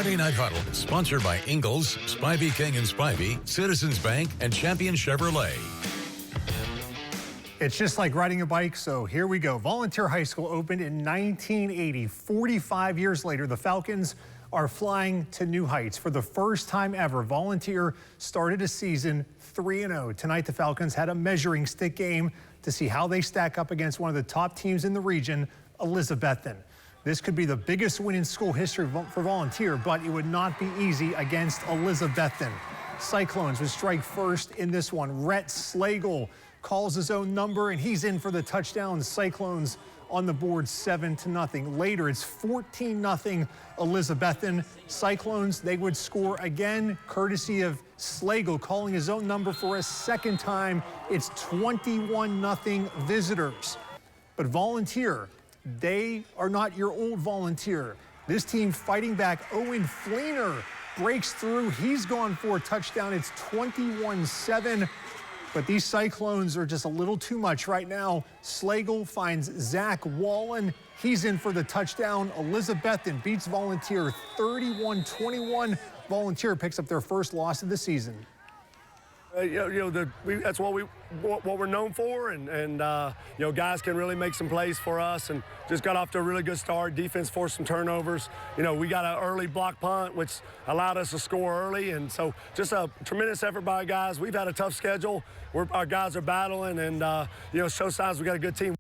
Friday Night Huddle, sponsored by Ingalls, Spivey King and Spivey, Citizens Bank, and Champion Chevrolet. It's just like riding a bike, so here we go. Volunteer High School opened in 1980. 45 years later, the Falcons are flying to new heights. For the first time ever, Volunteer started a season 3-0. Tonight, the Falcons had a measuring stick game to see how they stack up against one of the top teams in the region, Elizabethton. This could be the biggest win in school history for Volunteer, but it would not be easy against Elizabethton. Cyclones would strike first in this one. Rhett Slagle calls his own number, and he's in for the touchdown. Cyclones on the board 7-0. Later, it's 14-0 Elizabethton. Cyclones, they would score again, courtesy of Slagle calling his own number for a second time. It's 21-0 visitors. But Volunteer, they are not your old Volunteer. This team fighting back. Owen Fleener breaks through. He's gone for a touchdown. It's 21-7. But these Cyclones are just a little too much right now. Slagle finds Zach Wallen. He's in for the touchdown. Elizabethton beats Volunteer 31-21. Volunteer picks up their first loss of the season. That's what we're known for, and guys can really make some plays for us, and just got off to a really good start. Defense forced some turnovers. We got an early block punt, which allowed us to score early, and so just a tremendous effort by guys. We've had a tough schedule. Our guys are battling, and show signs we got a good team.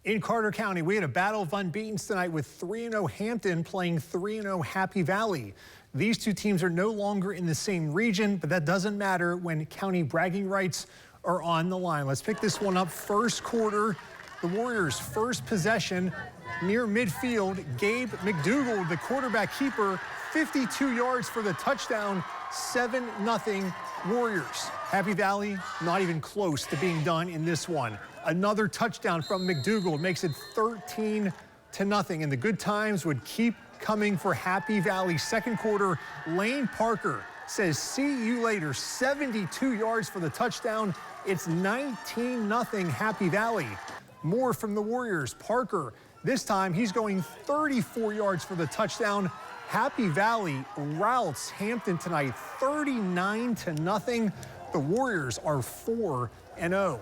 In Carter County, we had a battle of unbeatens tonight with 3-0 Hampton playing 3-0 Happy Valley. These two teams are no longer in the same region, but that doesn't matter when county bragging rights are on the line. Let's pick this one up. First quarter, the Warriors' first possession near midfield. Gabe McDougall, the quarterback keeper, 52 yards for the touchdown, 7-0 Warriors. Happy Valley not even close to being done in this one. Another touchdown from McDougall makes it 13-0, and the good times would keep coming for Happy Valley. Second quarter, Lane Parker says, "See you later." 72 yards for the touchdown. It's 19-0 Happy Valley. More from the Warriors. Parker, this time he's going 34 yards for the touchdown. Happy Valley routs Hampton tonight 39-0. The Warriors are 4-0.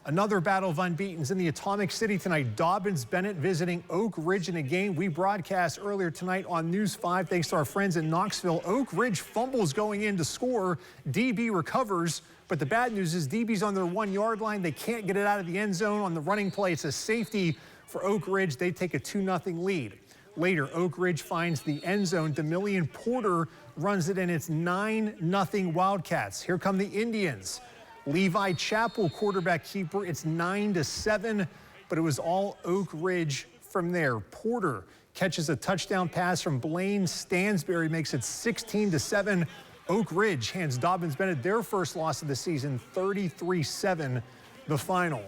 Another battle of unbeatens in the Atomic City tonight. Dobbins-Bennett visiting Oak Ridge in a game we broadcast earlier tonight on News 5 thanks to our friends in Knoxville. Oak Ridge fumbles going in to score. DB recovers, but the bad news is DB's on their 1-yard line. They can't get it out of the end zone on the running play. It's a safety for Oak Ridge. They take a 2-0 lead. Later, Oak Ridge finds the end zone. DeMillion Porter runs it in. It's 9-0 Wildcats. Here come the Indians. Levi Chappell, quarterback keeper. It's 9-7, but it was all Oak Ridge from there. Porter catches a touchdown pass from Blaine Stansberry, makes it 16-7. Oak Ridge hands Dobbins-Bennett their first loss of the season, 33-7, the final.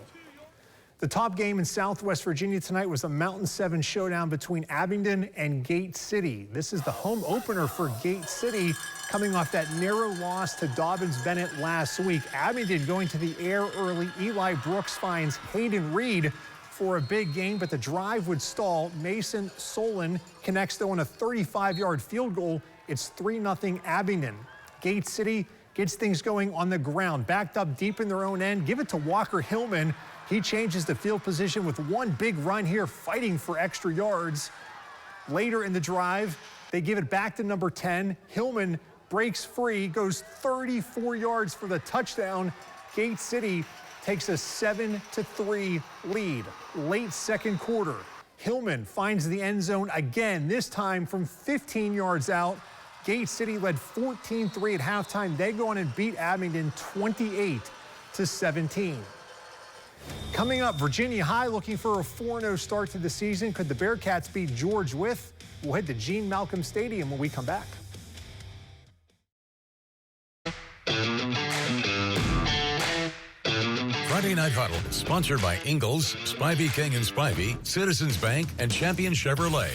The top game in Southwest Virginia tonight was the Mountain 7 showdown between Abingdon and Gate City. This is the home opener for Gate City, coming off that narrow loss to Dobbins-Bennett last week. Abingdon going to the air early. Eli Brooks finds Hayden Reed for a big game, but the drive would stall. Mason Solon connects, though, on a 35-yard field goal. It's 3-0 Abingdon. Gate City gets things going on the ground, backed up deep in their own end. Give it to Walker Hillman. He changes the field position with one big run here, fighting for extra yards. Later in the drive, they give it back to number 10. Hillman breaks free, goes 34 yards for the touchdown. Gate City takes a 7-3 lead. Late second quarter, Hillman finds the end zone again, this time from 15 yards out. Gate City led 14-3 at halftime. They go on and beat Abingdon 28-17. Coming up, Virginia High looking for a 4-0 start to the season. Could the Bearcats beat George Wythe? We'll head to Gene Malcolm Stadium when we come back. Friday Night Huddle, sponsored by Ingalls, Spivey King and Spivey, Citizens Bank, and Champion Chevrolet.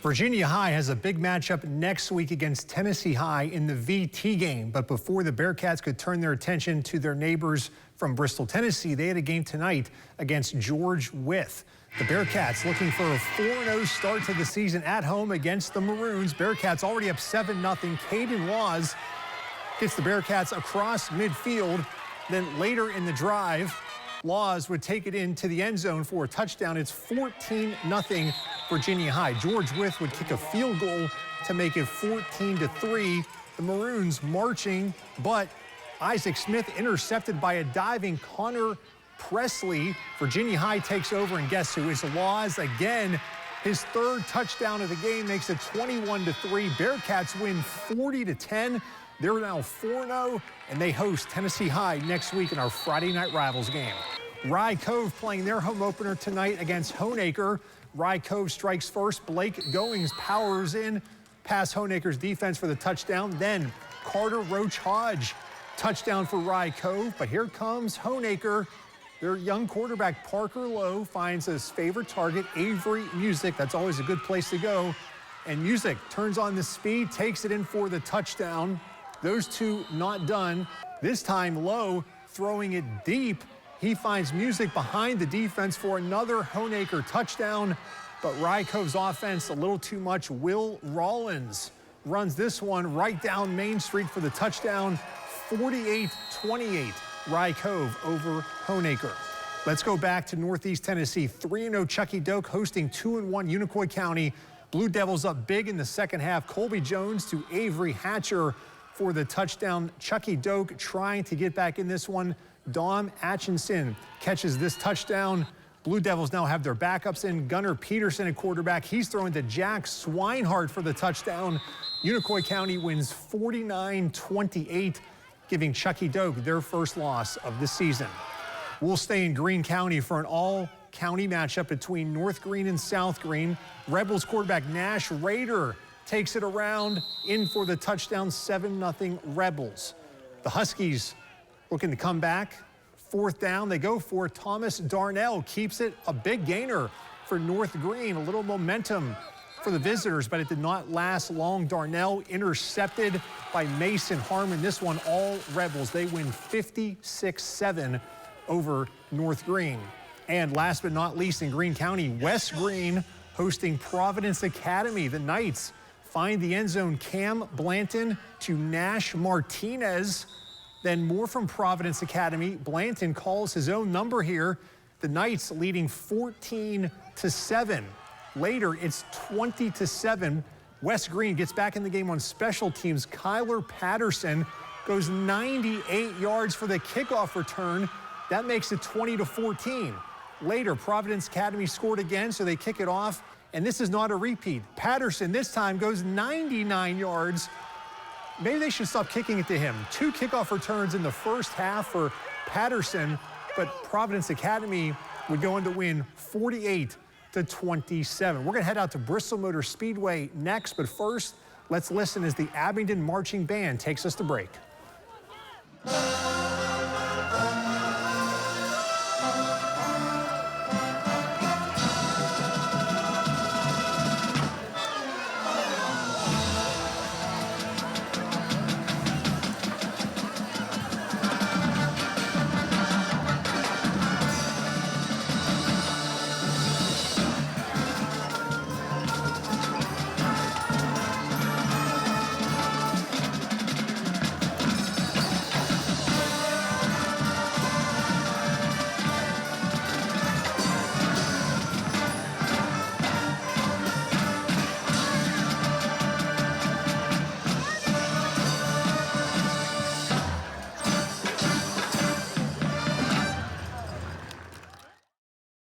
Virginia High has a big matchup next week against Tennessee High in the VT game. But before the Bearcats could turn their attention to their neighbors from Bristol, Tennessee, they had a game tonight against George Wythe. The Bearcats looking for a 4-0 start to the season at home against the Maroons. Bearcats already up 7-0. Caden Laws gets the Bearcats across midfield. Then later in the drive, Laws would take it into the end zone for a touchdown. It's 14-0 Virginia High. George Wythe would kick a field goal to make it 14-3. The Maroons marching, but Isaac Smith intercepted by a diving Connor Presley. Virginia High takes over, and guess who? It's Laws again. His third touchdown of the game makes it 21-3. Bearcats win 40-10. They're now 4-0, and they host Tennessee High next week in our Friday Night Rivals game. Rye Cove playing their home opener tonight against Honaker. Rye Cove strikes first. Blake Goings powers in past Honaker's defense for the touchdown. Then Carter Roach Hodge, touchdown for Rye Cove. But here comes Honaker. Their young quarterback Parker Lowe finds his favorite target, Avery Music. That's always a good place to go. And Music turns on the speed, takes it in for the touchdown. Those two not done. This time Lowe throwing it deep. He finds Music behind the defense for another Honaker touchdown. But Rye Cove's offense a little too much. Will Rollins runs this one right down Main Street for the touchdown. 48-28. Rye Cove over Honaker. Let's go back to Northeast Tennessee. 3-0 Chucky Doak hosting 2-1 Unicoi County. Blue Devils up big in the second half. Colby Jones to Avery Hatcher for the touchdown. Chucky Doak trying to get back in this one. Dom Atchison catches this touchdown. Blue Devils now have their backups in. Gunnar Peterson at quarterback. He's throwing to Jack Swinehart for the touchdown. Unicoi County wins 49-28, giving Chucky Doak their first loss of the season. We'll stay in Greene County for an all-county matchup between North Greene and South Greene. Rebels quarterback Nash Rader takes it around in for the touchdown. 7-0 Rebels. The Huskies looking to come back. Fourth down, they go for it. Thomas Darnell keeps it, a big gainer for North Greene. A little momentum for the visitors, but it did not last long. Darnell intercepted by Mason Harmon. This one all Rebels. They win 56-7 over North Greene. And last but not least in Greene County, West Greene hosting Providence Academy. The Knights find the end zone. Cam Blanton to Nash Martinez. Then more from Providence Academy. Blanton calls his own number here. The Knights leading 14-7. Later, it's 20-7. West Greene gets back in the game on special teams. Kyler Patterson goes 98 yards for the kickoff return. That makes it 20-14. Later, Providence Academy scored again, so they kick it off. And this is not a repeat. Patterson this time goes 99 yards. Maybe they should stop kicking it to him. 2 kickoff returns in the first half for Patterson, but Providence Academy would go on to win 48-27. We're going to head out to Bristol Motor Speedway next, but first, let's listen as the Abingdon Marching Band takes us to break.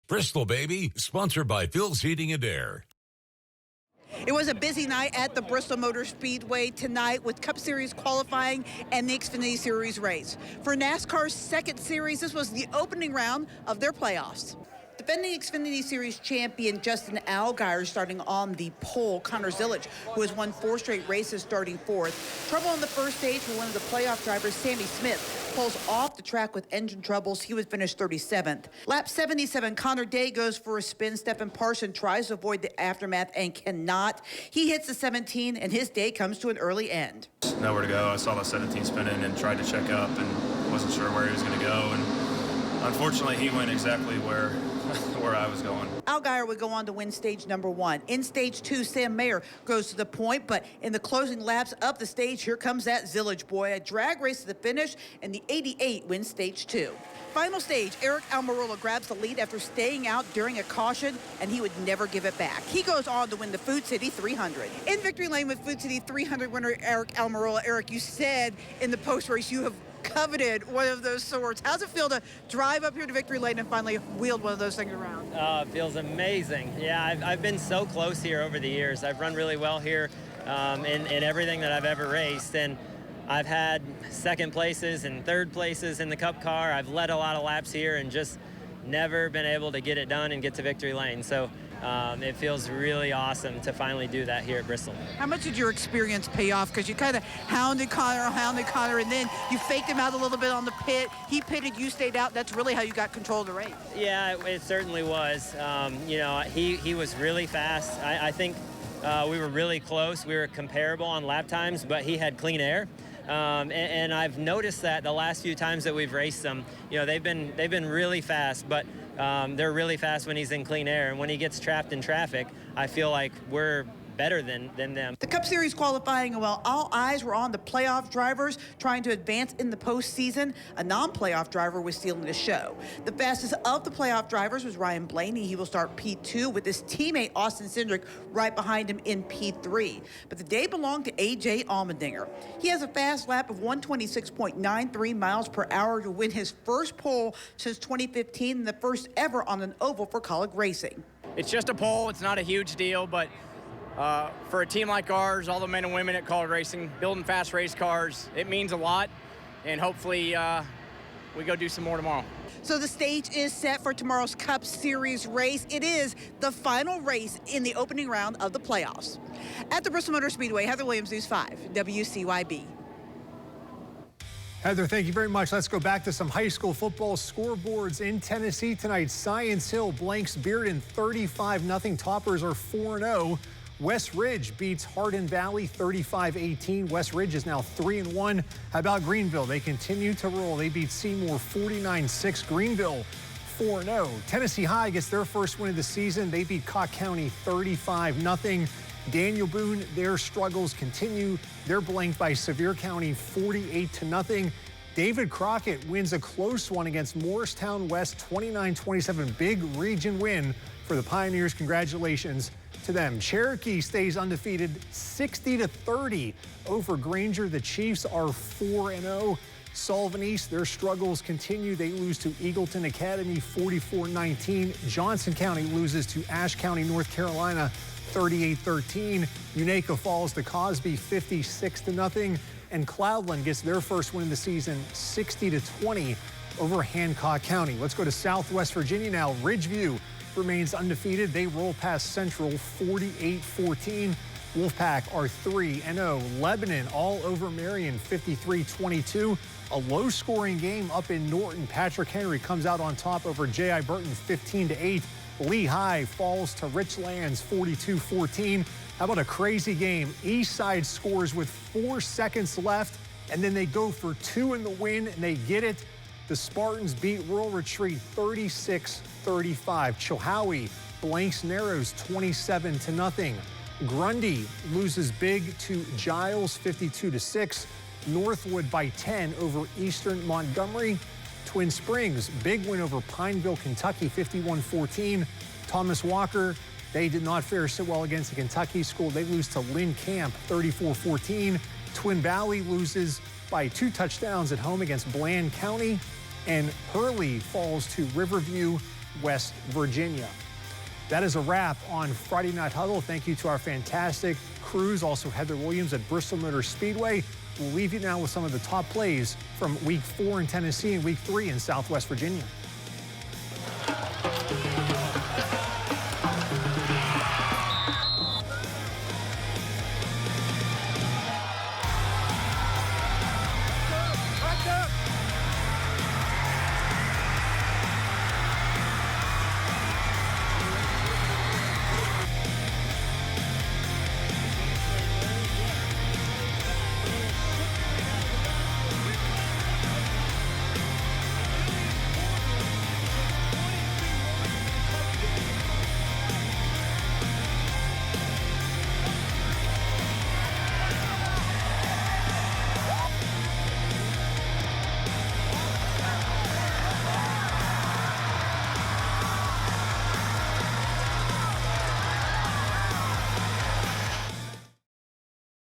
Bristol, baby, sponsored by Phil's Heating and Air. It was a busy night at the Bristol Motor Speedway tonight with Cup Series qualifying and the Xfinity Series race. For NASCAR's second series, this was the opening round of their playoffs. Defending Xfinity Series champion Justin Allgaier starting on the pole. Connor Zillich, who has won 4 straight races, starting fourth. Trouble on the first stage for one of the playoff drivers, Sammy Smith, pulls off the track with engine troubles. He would finish 37th. Lap 77, Connor Day goes for a spin. Stephen Parson tries to avoid the aftermath and cannot. He hits the 17, and his day comes to an early end. Nowhere to go. I saw the 17 spinning and tried to check up and wasn't sure where he was going to go. And unfortunately, he went exactly where I was going. Al Geyer would go on to win stage number 1. In stage 2, Sam Mayer goes to the point, but in the closing laps up the stage, here comes that Zillage boy. A drag race to the finish, and the 88 wins stage 2. Final stage, Eric Almirola grabs the lead after staying out during a caution, and he would never give it back. He goes on to win the Food City 300. In victory lane with Food City 300 winner Eric Almirola. Eric, you said in the post-race you have coveted one of those swords. How's it feel to drive up here to victory lane and finally wield one of those things around? It feels amazing. Yeah, I've been so close here over the years. I've run really well here in everything that I've ever raced, and I've had second places and third places in the Cup car. I've led a lot of laps here and just never been able to get it done and get to victory lane. So it feels really awesome to finally do that here at Bristol. How much did your experience pay off? Because you kind of hounded Connor, and then you faked him out a little bit on the pit. He pitted, you stayed out. That's really how you got control of the race. Yeah, it certainly was. You know, he was really fast. I think we were really close. We were comparable on lap times, but he had clean air. And I've noticed that the last few times that we've raced them, you know, they've been really fast, but they're really fast when he's in clean air. And when he gets trapped in traffic, I feel like we're better than them. The Cup Series qualifying, well, all eyes were on the playoff drivers trying to advance in the postseason. A non-playoff driver was stealing the show. The fastest of the playoff drivers was Ryan Blaney. He will start P2 with his teammate Austin Cindric right behind him in P3. But the day belonged to A.J. Allmendinger. He has a fast lap of 126.93 miles per hour to win his first pole since 2015 and the first ever on an oval for Colleague Racing. It's just a pole. It's not a huge deal, but for a team like ours, all the men and women at Colleague Racing, building fast race cars, it means a lot, and hopefully we go do some more tomorrow. So the stage is set for tomorrow's Cup Series race. It is the final race in the opening round of the playoffs. At the Bristol Motor Speedway, Heather Williams, News 5, WCYB. Heather, thank you very much. Let's go back to some high school football scoreboards in Tennessee tonight. Science Hill blanks Bearden 35-0. Toppers are 4-0. West Ridge beats Hardin Valley 35-18. West Ridge is now 3-1. How about Greenville? They continue to roll. They beat Seymour 49-6. Greenville 4-0. Tennessee High gets their first win of the season. They beat Cocke County 35-0. Daniel Boone, their struggles continue. They're blanked by Sevier County 48-0. David Crockett wins a close one against Morristown West 29-27. Big region win for the Pioneers. Congratulations to them. Cherokee stays undefeated 60-30 over Granger. The Chiefs are 4-0. Sullivan East, their struggles continue. They lose to Eagleton Academy 44-19. Johnson County loses to Ashe County, North Carolina 38-13. Unaco falls to Cosby 56-0. And Cloudland gets their first win of the season 60-20 over Hancock County. Let's go to Southwest Virginia now. Ridgeview remains undefeated. They roll past Central 48-14. Wolfpack are 3-0. Lebanon all over Marion 53-22. A low-scoring game up in Norton. Patrick Henry comes out on top over J.I. Burton 15-8. Lehigh falls to Richlands 42-14. How about a crazy game? Eastside scores with 4 seconds left, and then they go for 2 in the win, and they get it. The Spartans beat Rural Retreat 36-35. Chilhowie blanks Narrows 27-0. Grundy loses big to Giles 52-6. Northwood by 10 over Eastern Montgomery. Twin Springs, big win over Pineville, Kentucky 51-14. Thomas Walker, they did not fare so well against the Kentucky school. They lose to Lynn Camp 34-14. Twin Valley loses by 2 touchdowns at home against Bland County. And Hurley falls to Riverview, West Virginia. That is a wrap on Friday Night Huddle. Thank you to our fantastic crews, also Heather Williams at Bristol Motor Speedway. We'll leave you now with some of the top plays from Week 4 in Tennessee and Week 3 in Southwest Virginia.